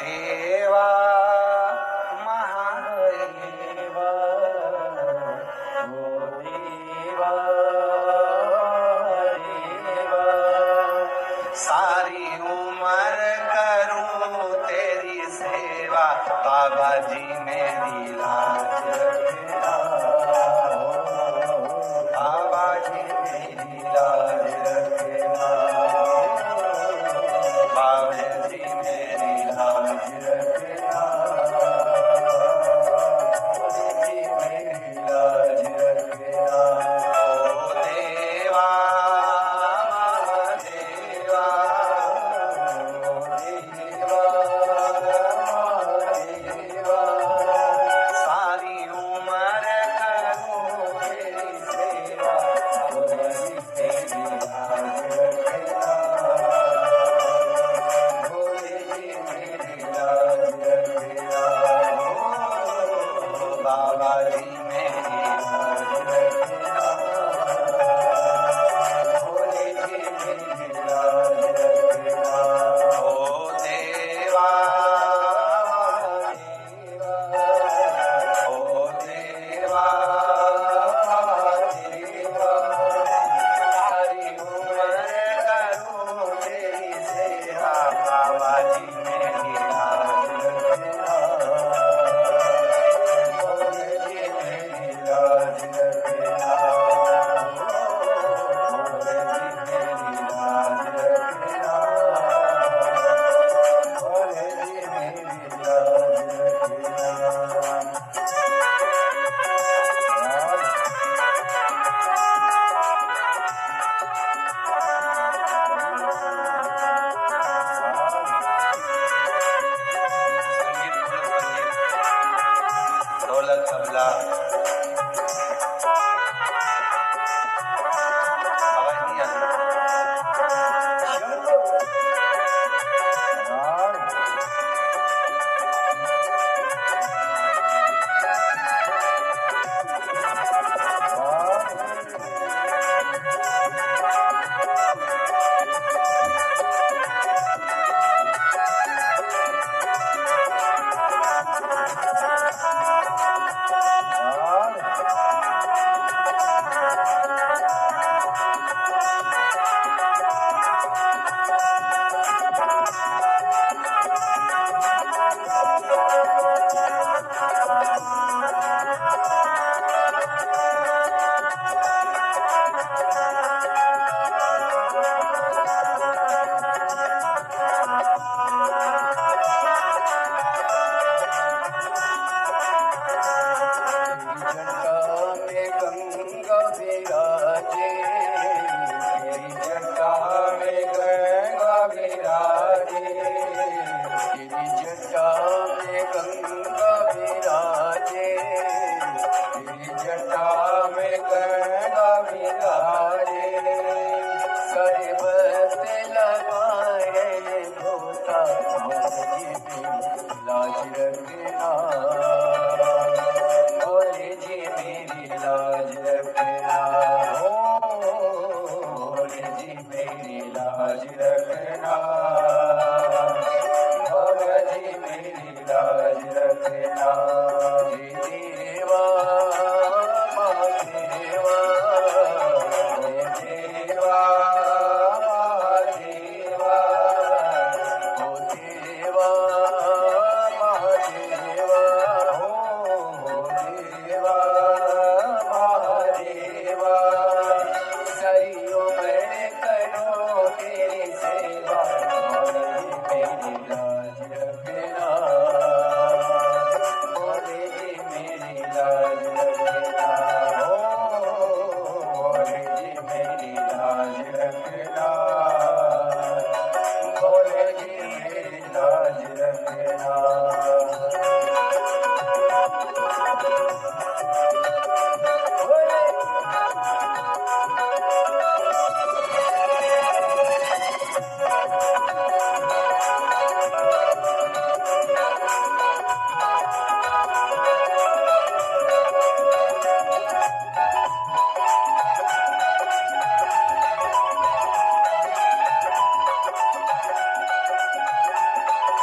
देवा महादेवा ओ देवा देवा सारी उम्र करूं तेरी सेवा बाबा जी मेरी लाज रखना बाबा जी मेरी लाज रखना बाबा जी मेरी लाज रखना जी मेरी लाज रखना ओ देवा महादेवा ओ देवा महादेवा सारी उम्र करूं तेरी सेवा बाबा जी मेरी लाज रखना भोले जी मेरी लाज रखना बाबा जी मेरी लाज रखना भोले जी मेरी लाज रखना ओ देवा देवा ओ देवा देवा सारी उम्र करूं तेरी सेवा बाबा जी मेरी लाज रखना भोले जी मेरी लाज रखना भोले जी मेरी लाज रखना भोले जी मेरी लाज रखना ढोलक तबला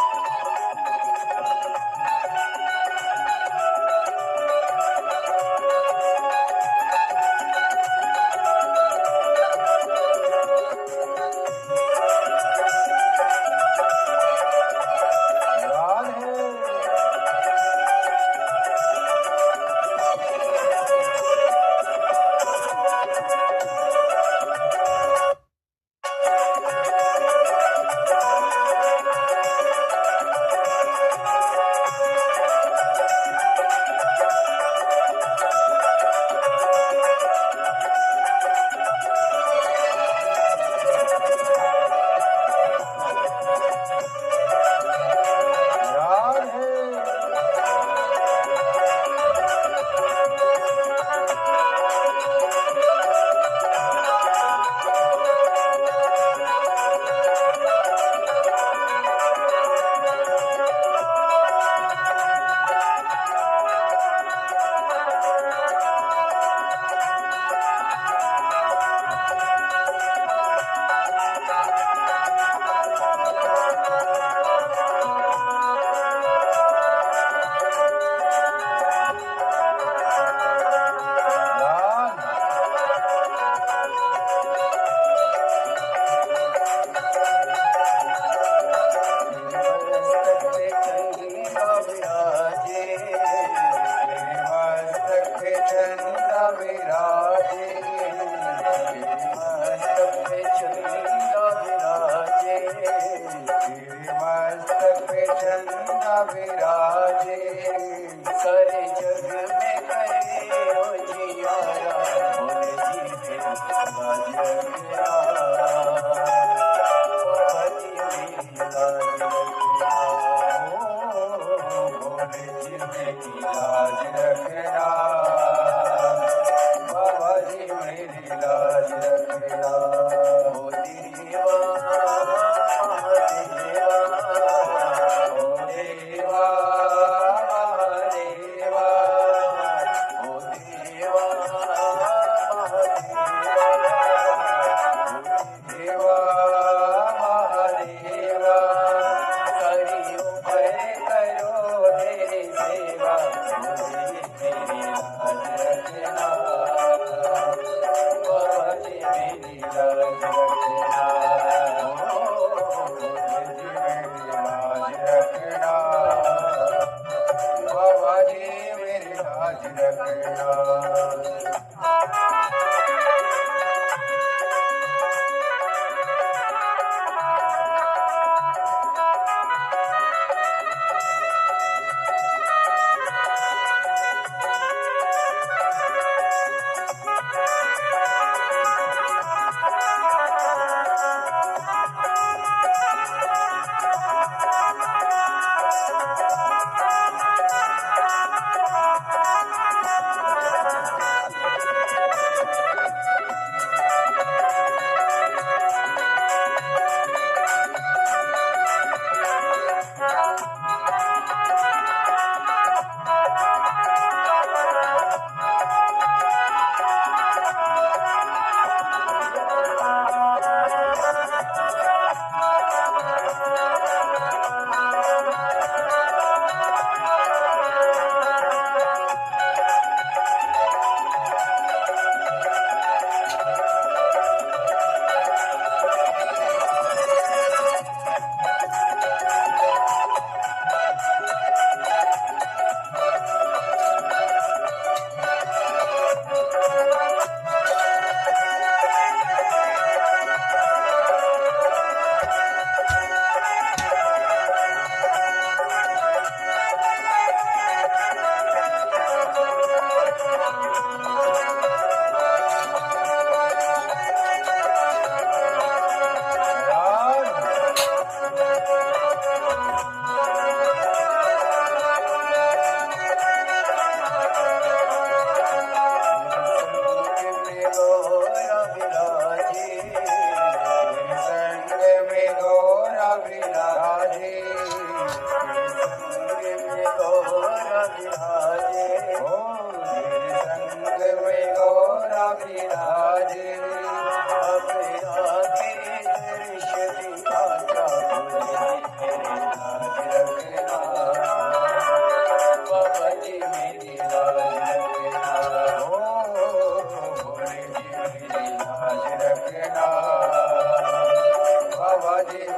आवाज नहीं आती नंदा विराजे, सारे जग में करे उजियारा, भोले जी मेरी लाज रखना, बाबा जी मेरी लाज रखना, भोले जी मेरी लाज रखना, बाबा जी मेरी लाज रखना। ओ देवा महादेवा, ओ देवा महादेवा, ओ देवा महादेवा, देवा महादेवा, करी उम्र करो मेरी सेवा, भोले मेरी लाज रखना, बाबा जी मेरी लाज रखना, भोले जी मेरी लाज रखना, बाबा जी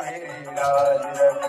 मेरी लाज रखना।